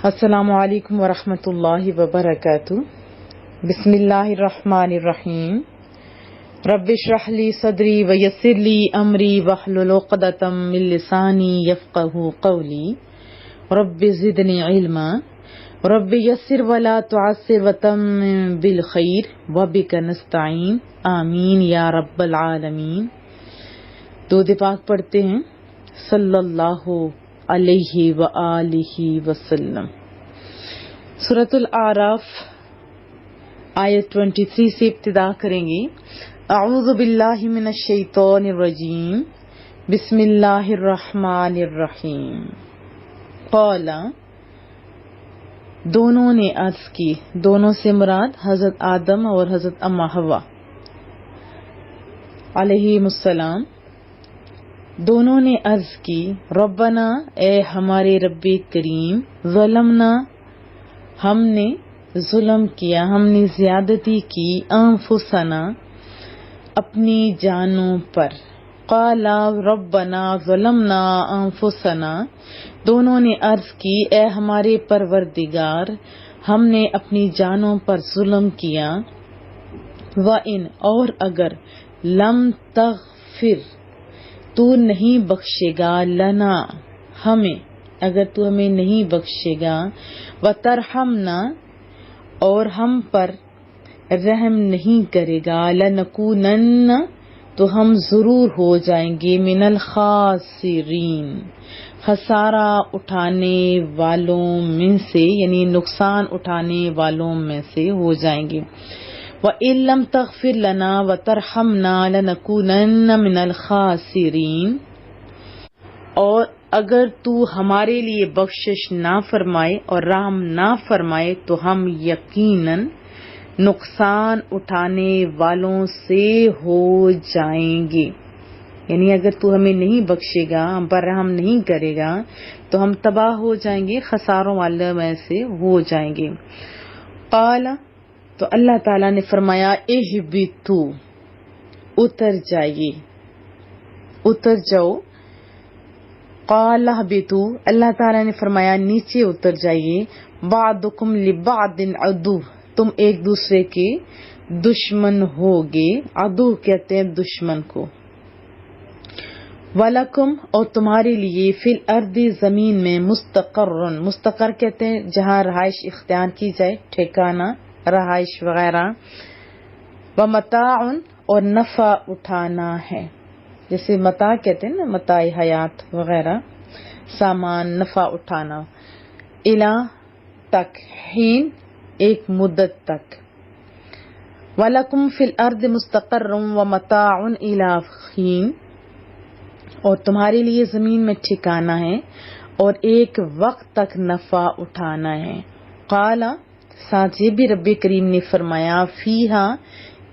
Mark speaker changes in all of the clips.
Speaker 1: السلام علیکم ورحمۃ اللہ وبرکاتہ۔ بسم اللہ الرحمن الرحیم۔ رب اشرح لی صدری ویسر لی امری واحلل عقدۃ من لسانی یفقہوا قولی رب زدنی علما رب یسر ولا تعسر وتمم بالخیر وبک نستعین آمین یا رب العالمین۔ درود پاک پڑھتے ہیں صلی اللہ علیہ وآلہ وسلم۔ سورۃ الاعراف آیت 23 سے ابتدا کریں گے۔ اعوذ باللہ من الشیطان الرجیم، بسم اللہ الرحمن الرحیم۔ قال، دونوں نے عرض کی، دونوں سے مراد حضرت آدم اور حضرت اما حوا علیہم السلام، دونوں نے عرض کی، ربنا، اے ہمارے رب کریم، ظلمنا، ہم نے ظلم کیا، ہم نے زیادتی کی، انفسنا، اپنی جانوں پر۔ قال ربنا ظلمنا انفسنا، دونوں نے عرض کی، اے ہمارے پروردگار، ہم نے اپنی جانوں پر ظلم کیا۔ وَإِنْ، اور اگر، لم تغفر، تو نہیں بخشے گا، لنا، ہمیں، اگر تو ہمیں نہیں بخشے گا، وترحمنا، اور ہم پر رحم نہیں کرے گا، لنکونن، تو ہم ضرور ہو جائیں گے، من الخاسرین، خسارہ اٹھانے والوں میں سے، یعنی نقصان اٹھانے والوں میں سے ہو جائیں گے۔ وَإِن لَّمْ تَغْفِرْ لَنَا وَتَرْحَمْنَا لَنَكُونَنَّ مِنَ الْخَاسِرِينَ، اور اگر تو ہمارے لیے بخشش نہ فرمائے اور رحم نہ فرمائے تو ہم یقیناً نقصان اٹھانے والوں سے ہو جائیں گے، یعنی اگر تو ہمیں نہیں بخشے گا، ہم پر رحم نہیں کرے گا تو ہم تباہ ہو جائیں گے، خساروں والے میں سے ہو جائیں گے۔ قال، تو اللہ تعالیٰ نے فرمایا، اہبتو، اتر جائیے، اتر جاؤ۔ قال اہبتو، اللہ تعالیٰ نے فرمایا، نیچے اتر جائیے۔ بعضکم لبعض عدو، تم ایک دوسرے کے دشمن ہوگے، عدو کہتے ہیں دشمن کو۔ وَلَكُمْ، اور تمہارے لیے، فی الارض، زمین میں، مستقر کہتے ہیں جہاں رہائش اختیار کی جائے، ٹھکانہ، رہائش وغیرہ۔ وَمَتَاعٌ، اور نفع اٹھانا ہے، جیسے متاع کہتے ہیں نا، متاع حیات وغیرہ، سامان، نفع اٹھانا۔ الا، تک، حین، ایک مدت تک۔ وَلَكُمْ فِي الْأَرْضِ مُسْتَقَرٌّ وَمَتَاعٌ إِلَىٰ حِینٍ، اور تمہارے لیے زمین میں ٹھکانا ہے اور ایک وقت تک نفع اٹھانا ہے۔ قال، ساتھ یہ بھی رب کریم نے فرمایا، فیہا،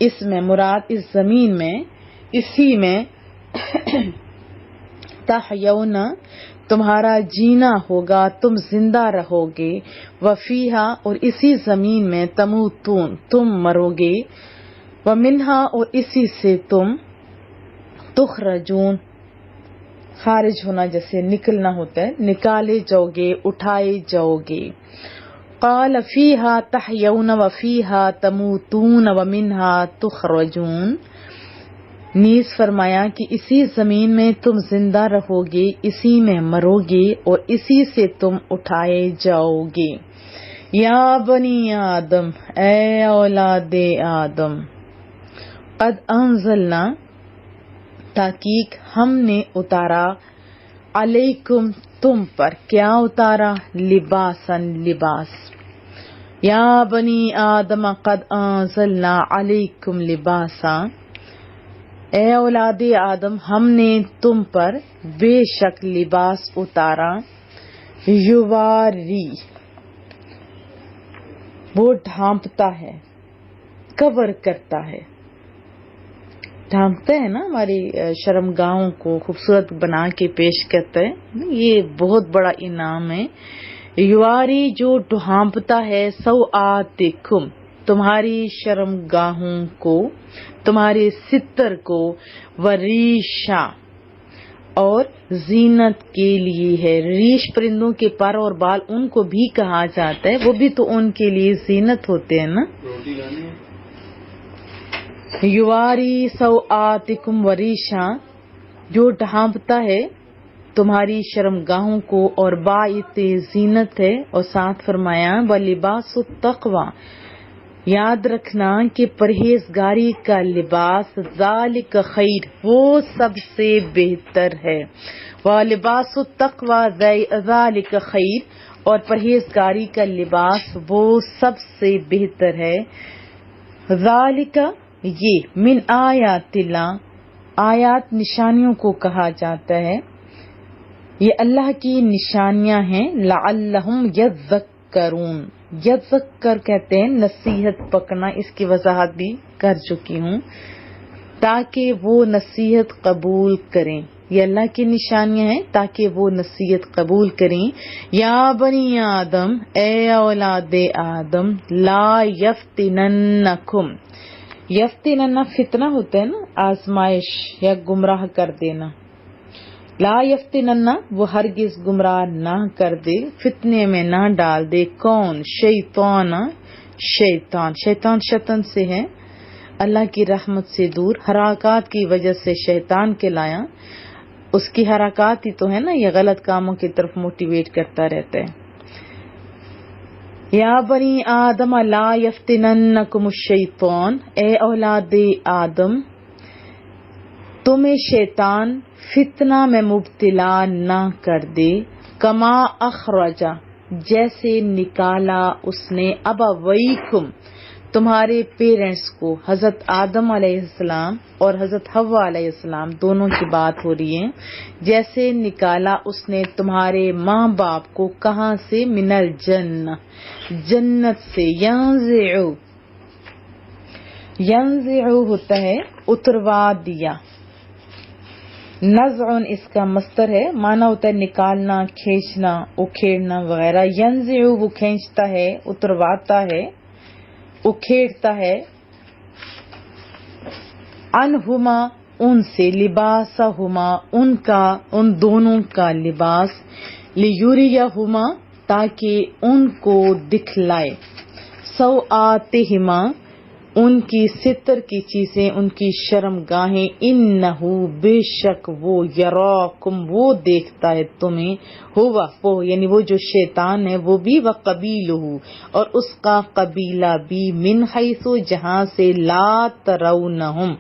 Speaker 1: اس میں، مراد اس زمین میں، اسی میں، تحیون، تمہارا جینا ہوگا، تم زندہ رہو گے، وفیہا، اور اسی زمین میں، تموتون، تم مرو گے، ومنہا، اور اسی سے تم، تخرجون، خارج ہونا جیسے نکلنا ہوتا ہے، نکالے جاؤ گے، اٹھائے جاؤ گے۔ قال فیہا تحیون وفیہا تموتون ومنہا تخرجون، نیز فرمایا کہ اسی زمین میں تم زندہ رہو گے، اسی میں مرو گے اور اسی سے تم اٹھائے جاؤ گے۔ یا بنی آدم، اے اولاد آدم، قد انزلنا، تحقیق ہم نے اتارا، علیکم، تم پر، کیا اتارا، لباسن، لباس۔ یا بنی آدم قد انزلنا علیکم لباسا، اے اولاد آدم، ہم نے تم پر بے شک لباس اتارا، یواری، وہ ڈھانپتا ہے، کور کرتا ہے، ڈھانپتے ہیں نا، ہماری شرمگاہوں کو خوبصورت بنا کے پیش کرتے ہیں، یہ بہت بڑا انعام ہے۔ یواری، جو ڈھانپتا ہے، سوآتکم، تمہاری شرمگاہوں کو، تمہارے ستر کو، وریشا، اور زینت کے لیے ہے. ریش پرندوں کے پر اور بال ان کو بھی کہا جاتا ہے، وہ بھی تو ان کے لیے زینت ہوتے ہیں نا. یواری سوآتکم وریشا، جو ڈھانپتا ہے تمہاری شرمگاہوں کو اور باعث زینت ہے. اور ساتھ فرمایا وَلِبَاسُ التَّقْوَىٰ، یاد رکھنا کہ پرہیزگاری کا لباس ذالک خیر، وہ سب سے بہتر ہے. وَلِبَاسُ التَّقْوَىٰ ذالک خیر، اور پرہیزگاری کا لباس وہ سب سے بہتر ہے. ذالک، یہ من آیات اللہ، آیات نشانیوں کو کہا جاتا ہے، یہ اللہ کی نشانیاں ہیں. لعلہم یذکرون، یذکر کہتے ہیں نصیحت پکڑنا، اس کی وضاحت بھی کر چکی ہوں، تاکہ وہ نصیحت قبول کریں. یہ اللہ کی نشانیاں ہیں تاکہ وہ نصیحت قبول کریں. یا بنی آدم، اے اولاد آدم، لا یفتننکم، یفتننا فتنہ ہوتا ہے نا، آزمائش یا گمراہ کر دینا. لا یفتننا، وہ ہرگز گمراہ نہ کر دے، فتنے میں نہ ڈال دے. کون؟ شیطان، شیطان. شیطان شیطان سے ہے، اللہ کی رحمت سے دور، حرکات کی وجہ سے شیطان کہلایا. اس کی حرکات ہی تو ہے نا، یہ غلط کاموں کی طرف موٹیویٹ کرتا رہتا ہے. یا بنی آدم لا یفتننکم الشیطان، اے اولاد آدم، تمہیں شیطان فتنہ میں مبتلا نہ کر دے. کما اخرجا، جیسے نکالا اس نے، ابویکم، تمہارے پیرنٹس کو، حضرت آدم علیہ السلام اور حضرت حوا علیہ السلام دونوں کی بات ہو رہی ہے. جیسے نکالا اس نے تمہارے ماں باپ کو، کہاں سے؟ من الجنہ، جنت سے. ینزعو، ینزعو ہوتا ہے اتروا دیا. نزعن اس کا مصدر ہے، معنی ہوتا ہے نکالنا، کھینچنا، اکھیڑنا وغیرہ. ینزعو وہ کھینچتا ہے، اترواتا ہے، اکھیڑتا ہے. انہما ان سے، لباسہما ان کا، ان دونوں کا لباس. لیریہما تاکہ ان کو دکھلائے. سوآتہما ان کی ستر کی چیزیں، ان کی شرمگاہیں. انہو بے شک وہ، یراکم وہ دیکھتا ہے تمہیں، ہوا وہ یعنی وہ جو شیطان ہے وہ بھی، وقبیلہ اور اس کا قبیلہ بھی، من حیث جہاں سے، لا ترونہم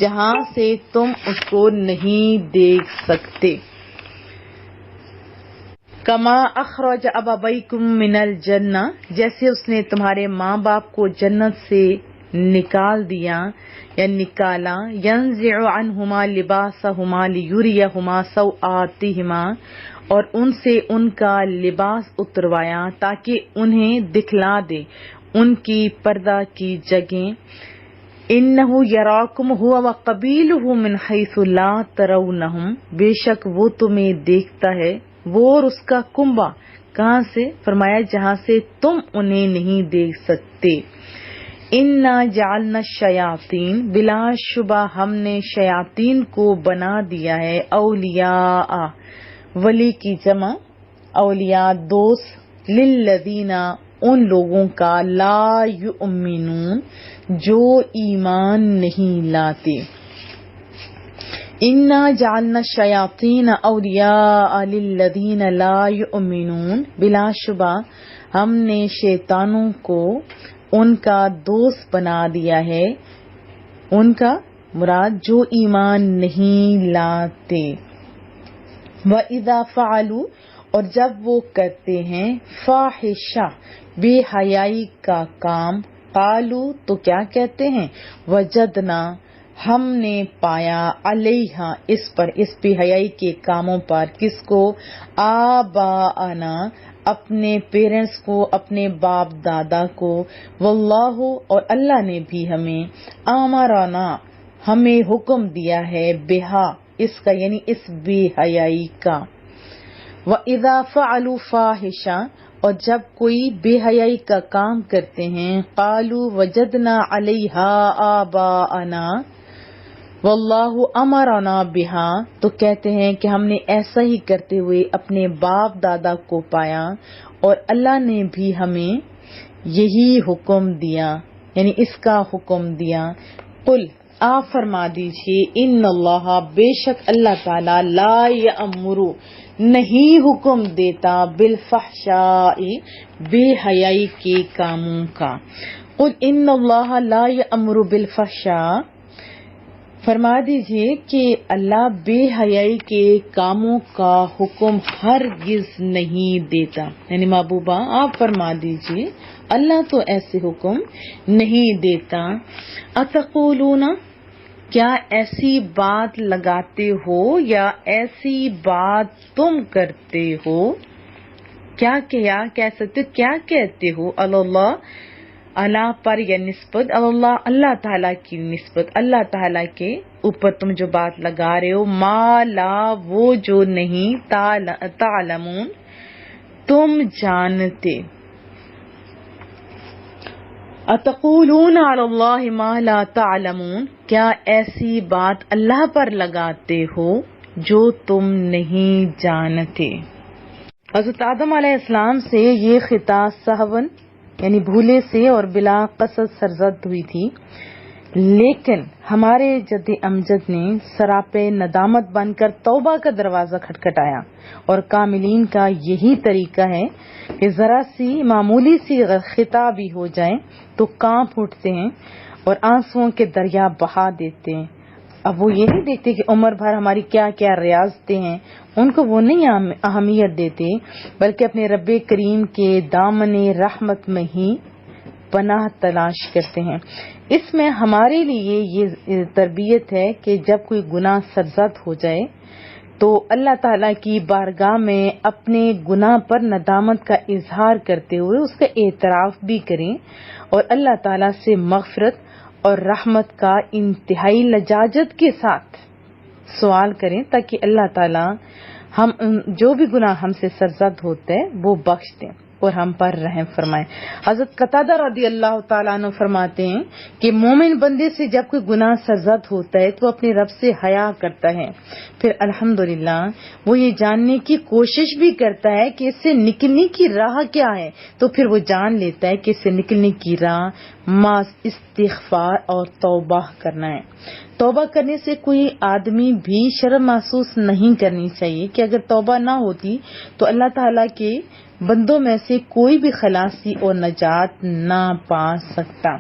Speaker 1: جہاں سے تم اس کو نہیں دیکھ سکتے. کما اخرج ابویکم من الجنہ، جیسے اس نے تمہارے ماں باپ کو جنت سے نکال دیا یا نکالا. ینزع عنہما لباسہما لیریہما سوآتہما، اور ان سے ان کا لباس اتروایا تاکہ انہیں دکھلا دے ان کی پردہ کی جگہیں. انہ یراکم ہوا وقبیلہ من حیث لا ترونہم، بے شک وہ تمہیں دیکھتا ہے، وہ اور اس کا کنبہ. کہاں سے؟ فرمایا جہاں سے تم انہیں نہیں دیکھ سکتے. انا جعلنا الشیاطین، بلا شبہ ہم نے شیاطین کو بنا دیا ہے، اولیاء ولی کی جمع، اولیاء دوست، للذین ان لوگوں کا، لا یؤمنون جو ایمان نہیں لاتے. انا جعلنا الشیاطین اولیاء للذین لا یؤمنون، بلا شبہ ہم نے شیطانوں کو ان کا دوست بنا دیا ہے. ان کا مراد جو ایمان نہیں لاتے. وَإِذَا فَعَلُوا اور جب وہ کرتے ہیں، فاحشہ بے حیائی کا کام، قالوا تو کیا کہتے ہیں، وجدنا ہم نے پایا، علیہا اس پر، اس بے حیائی کے کاموں پر، کس کو؟ آباءنا اپنے پیرنٹس کو، اپنے باپ دادا کو. واللہ اور اللہ نے بھی ہمیں، امرنا ہمیں حکم دیا ہے، بہا اس کا یعنی اس بے حیائی کا. وَإِذَا فَعَلُوا فَاحِشَةً اور جب کوئی بے حیائی کا کام کرتے ہیں، قالوا وجدنا علیہا آباءنا واللہ امرنا بہا، تو کہتے ہیں کہ ہم نے ایسا ہی کرتے ہوئے اپنے باپ دادا کو پایا، اور اللہ نے بھی ہمیں یہی حکم دیا، یعنی اس کا حکم دیا۔ قل، آپ فرما دیجئے، ان اللہ، بے شک اللہ تعالی، لا یامر، نہیں حکم دیتا، بالفحشاء، بے حیائی کے کاموں کا۔ قل ان اللہ لا یامر بالفحشاء، فرما دیجئے کہ اللہ بے حیائی کے کاموں کا حکم ہرگز نہیں دیتا، یعنی محبوبہ آپ فرما دیجئے اللہ تو ایسے حکم نہیں دیتا۔ اتقولون، کیا ایسی بات لگاتے ہو یا ایسی بات تم کرتے ہو، کیا کہہ سکتے، کیا کہتے ہو، اللہ، اللہ پر یا نسبت، اللہ تعالیٰ کی نسبت، اللہ تعالیٰ کے اوپر تم جو بات لگا رہے ہو، ما لا، وہ جو نہیں، تعلمون، تم جانتے۔ اتقولون علی اللہ ما لا تعلمون، کیا ایسی بات اللہ پر لگاتے ہو جو تم نہیں جانتے۔ حضرت آدم علیہ السلام سے یہ خطا سہون، یعنی بھولے سے اور بلا قصد سرزد ہوئی تھی، لیکن ہمارے جد امجد نے سراپے ندامت بن کر توبہ کا دروازہ کھٹکھٹایا، اور کاملین کا یہی طریقہ ہے کہ ذرا سی معمولی سی خطا بھی ہو جائے تو کانپ اٹھتے ہیں اور آنسوؤں کے دریا بہا دیتے ہیں۔ اب وہ یہ نہیں دیکھتے کہ عمر بھر ہماری کیا کیا ریاضتیں ہیں، ان کو وہ نہیں اہمیت دیتے، بلکہ اپنے رب کریم کے دامن رحمت میں ہی پناہ تلاش کرتے ہیں۔ اس میں ہمارے لیے یہ تربیت ہے کہ جب کوئی گناہ سرزد ہو جائے تو اللہ تعالیٰ کی بارگاہ میں اپنے گناہ پر ندامت کا اظہار کرتے ہوئے اس کا اعتراف بھی کریں، اور اللہ تعالیٰ سے مغفرت اور رحمت کا انتہائی لجاجت کے ساتھ سوال کریں، تاکہ اللہ تعالیٰ ہم جو بھی گناہ ہم سے سرزد ہوتے ہیں وہ بخش دیں اور ہم پر رحم فرمائیں۔ حضرت قتادہ رضی اللہ تعالیٰ عنہ فرماتے ہیں کہ مومن بندے سے جب کوئی گناہ سرزد ہوتا ہے تو اپنے رب سے حیا کرتا ہے، پھر الحمدللہ وہ یہ جاننے کی کوشش بھی کرتا ہے کہ اس سے نکلنے کی راہ کیا ہے، تو پھر وہ جان لیتا ہے کہ اس سے نکلنے کی راہ محض استغفار اور توبہ کرنا ہے۔ توبہ کرنے سے کوئی آدمی بھی شرم محسوس نہیں کرنی چاہیے کہ اگر توبہ نہ ہوتی تو اللہ تعالیٰ کے بندوں میں سے کوئی بھی خلاصی اور نجات نہ پا سکتا۔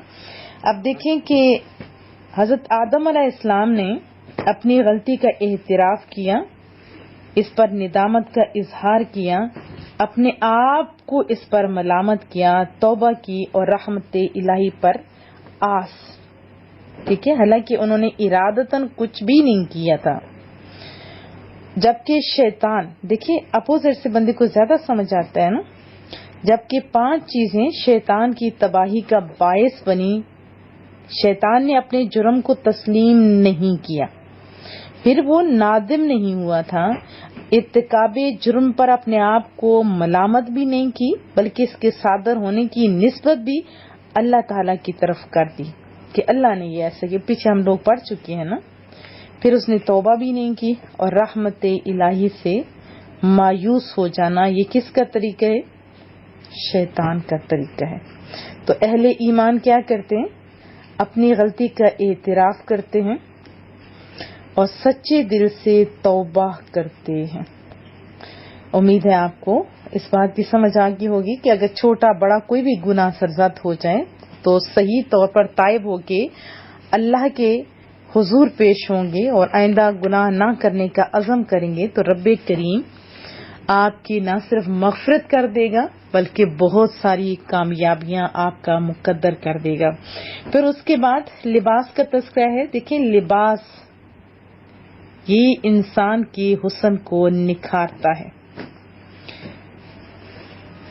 Speaker 1: اب دیکھیں کہ حضرت آدم علیہ السلام نے اپنی غلطی کا اعتراف کیا، اس پر ندامت کا اظہار کیا، اپنے آپ کو اس پر ملامت کیا، توبہ کی اور رحمت الہی پر آس، ٹھیک ہے، حالانکہ انہوں نے ارادتاً کچھ بھی نہیں کیا تھا۔ جبکہ شیطان، دیکھیں اپوزٹ سے بندے کو زیادہ سمجھ آتا ہے نا، جبکہ 5 چیزیں شیطان کی تباہی کا باعث بنی، شیطان نے اپنے جرم کو تسلیم نہیں کیا، پھر وہ نادم نہیں ہوا تھا، ارتکاب جرم پر اپنے آپ کو ملامت بھی نہیں کی، بلکہ اس کے صادر ہونے کی نسبت بھی اللہ تعالیٰ کی طرف کر دی کہ اللہ نے یہ ایسا کہ پیچھے ہم لوگ پڑھ چکے ہیں نا۔ پھر اس نے توبہ بھی نہیں کی، اور رحمت الہی سے مایوس ہو جانا یہ کس کا طریقہ ہے؟ شیطان کا طریقہ ہے۔ تو اہل ایمان کیا کرتے ہیں؟ اپنی غلطی کا اعتراف کرتے ہیں اور سچے دل سے توبہ کرتے ہیں۔ امید ہے آپ کو اس بات کی سمجھ آ گئی ہوگی کہ اگر چھوٹا بڑا کوئی بھی گناہ سرزد ہو جائے تو صحیح طور پر تائب ہو کے اللہ کے حضور پیش ہوں گے اور آئندہ گناہ نہ کرنے کا عزم کریں گے تو رب کریم آپ کی نہ صرف مغفرت کر دے گا بلکہ بہت ساری کامیابیاں آپ کا مقدر کر دے گا۔ پھر اس کے بعد لباس کا تذکرہ ہے۔ دیکھیں لباس یہ انسان کے حسن کو نکھارتا ہے۔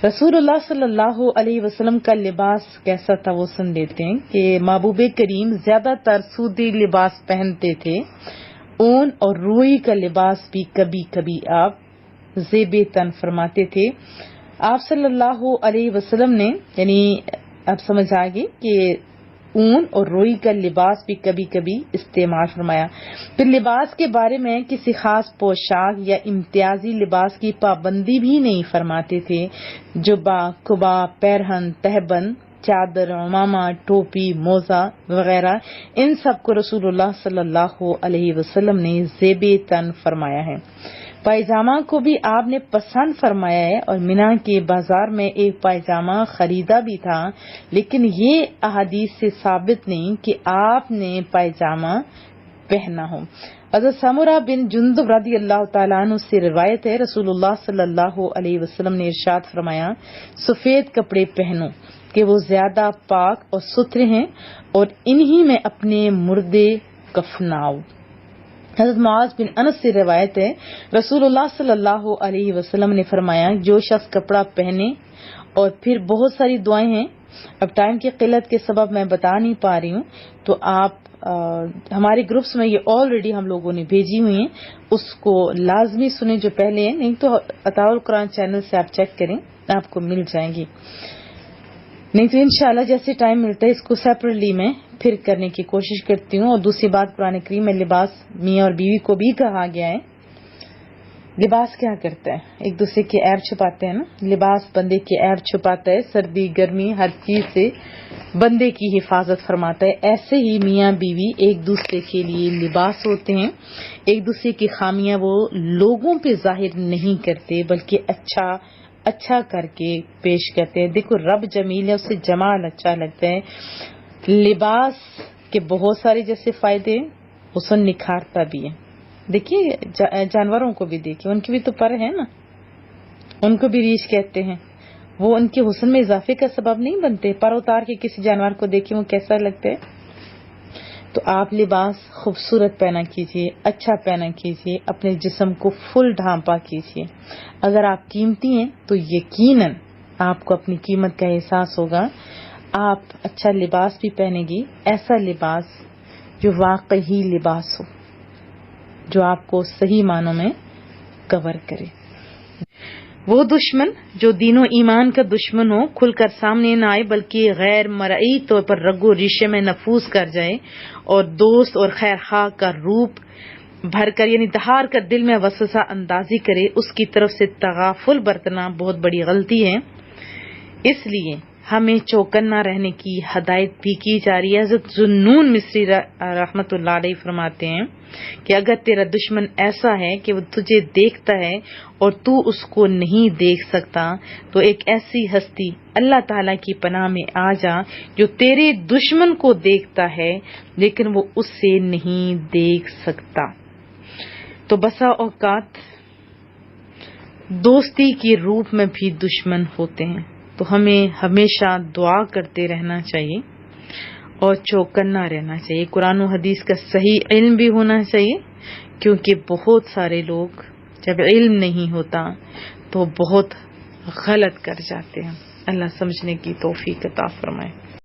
Speaker 1: رسول اللہ صلی اللہ علیہ وسلم کا لباس کیسا تھا وہ سن لیتے ہیں کہ محبوب کریم زیادہ تر سودی لباس پہنتے تھے، اون اور روئی کا لباس بھی کبھی کبھی آپ زیب تن فرماتے تھے۔ آپ صلی اللہ علیہ وسلم نے، یعنی اب سمجھ آ گئی کہ اون اور روئی کا لباس بھی کبھی کبھی استعمال فرمایا۔ پھر لباس کے بارے میں کسی خاص پوشاک یا امتیازی لباس کی پابندی بھی نہیں فرماتے تھے۔ جبہ، قبا، پیرہن، تہبند، چادر، عمامہ، ٹوپی، موزہ وغیرہ، ان سب کو رسول اللہ صلی اللہ علیہ وسلم نے زیب تن فرمایا ہے۔ پائجامہ کو بھی آپ نے پسند فرمایا ہے اور مینا کے بازار میں ایک پائجامہ خریدا بھی تھا، لیکن یہ احادیث سے ثابت نہیں کہ آپ نے پائجامہ پہنا ہو۔ حضرت سمرہ بن جندب رضی اللہ تعالیٰ عنہ سے روایت ہے، رسول اللہ صلی اللہ علیہ وسلم نے ارشاد فرمایا، سفید کپڑے پہنو کہ وہ زیادہ پاک اور ستھرے ہیں، اور انہی میں اپنے مردے کفناؤ۔ حضرت معاذ بن انس سے روایت ہے، رسول اللہ صلی اللہ علیہ وسلم نے فرمایا، جو شخص کپڑا پہنے، اور پھر بہت ساری دعائیں ہیں، اب ٹائم کی قلت کے سبب میں بتا نہیں پا رہی ہوں، تو آپ ہمارے گروپس میں یہ آلریڈی ہم لوگوں نے بھیجی ہوئی ہیں، اس کو لازمی سنیں جو پہلے ہیں، نہیں تو عطاء القرآن چینل سے آپ چیک کریں، آپ کو مل جائیں گی، نہیں تو انشاءاللہ جیسے ٹائم ملتا ہے اس کو سیپریٹلی میں پھر کرنے کی کوشش کرتی ہوں۔ اور دوسری بات، قرآن کریم میں لباس میاں اور بیوی کو بھی کہا گیا ہے۔ لباس کیا کرتا ہے؟ ایک دوسرے کے عیب چھپاتے ہیں نا، لباس بندے کے عیب چھپاتا ہے، سردی گرمی ہر چیز سے بندے کی حفاظت فرماتا ہے۔ ایسے ہی میاں بیوی ایک دوسرے کے لیے لباس ہوتے ہیں، ایک دوسرے کی خامیاں وہ لوگوں پہ ظاہر نہیں کرتے بلکہ اچھا کر کے پیش کرتے ہیں۔ دیکھو رب جمیل ہے، اسے جمال اچھا لگتا ہے۔ لباس کے بہت سارے جیسے فائدے، حسن نکھارتا بھی ہے۔ دیکھیے جانوروں کو بھی دیکھیے، ان کی بھی تو پر ہے نا، ان کو بھی ریش کہتے ہیں، وہ ان کے حسن میں اضافے کا سبب نہیں بنتے؟ پر اتار کے کسی جانور کو دیکھیں وہ کیسا لگتا ہے؟ تو آپ لباس خوبصورت پہنا کیجئے، اچھا پہنا کیجئے، اپنے جسم کو فل ڈھانپا کیجئے۔ اگر آپ قیمتی ہیں تو یقیناً آپ کو اپنی قیمت کا احساس ہوگا۔ آپ اچھا لباس بھی پہنے گی، ایسا لباس جو واقعی لباس ہو، جو آپ کو صحیح معنوں میں کور کرے۔ وہ دشمن جو دین و ایمان کا دشمن ہو کھل کر سامنے نہ آئے بلکہ غیر مرئی طور پر رگ و ریشے میں نفوذ کر جائے اور دوست اور خیر خواہ کا روپ بھر کر یعنی دھار کر دل میں وسوسہ اندازی کرے، اس کی طرف سے تغافل برتنا بہت بڑی غلطی ہے۔ اس لیے ہمیں چوکنا رہنے کی ہدایت بھی کی جا رہی ہے۔ حضرت ذوالنون مصری رحمت اللہ علیہ فرماتے ہیں کہ اگر تیرا دشمن ایسا ہے کہ وہ تجھے دیکھتا ہے اور تو اس کو نہیں دیکھ سکتا، تو ایک ایسی ہستی اللہ تعالیٰ کی پناہ میں آ جا جو تیرے دشمن کو دیکھتا ہے لیکن وہ اس سے نہیں دیکھ سکتا۔ تو بسا اوقات دوستی کے روپ میں بھی دشمن ہوتے ہیں، تو ہمیں ہمیشہ دعا کرتے رہنا چاہیے اور چوکنا رہنا چاہیے۔ قرآن و حدیث کا صحیح علم بھی ہونا چاہیے، کیونکہ بہت سارے لوگ جب علم نہیں ہوتا تو بہت غلط کر جاتے ہیں۔ اللہ سمجھنے کی توفیق عطا فرمائے۔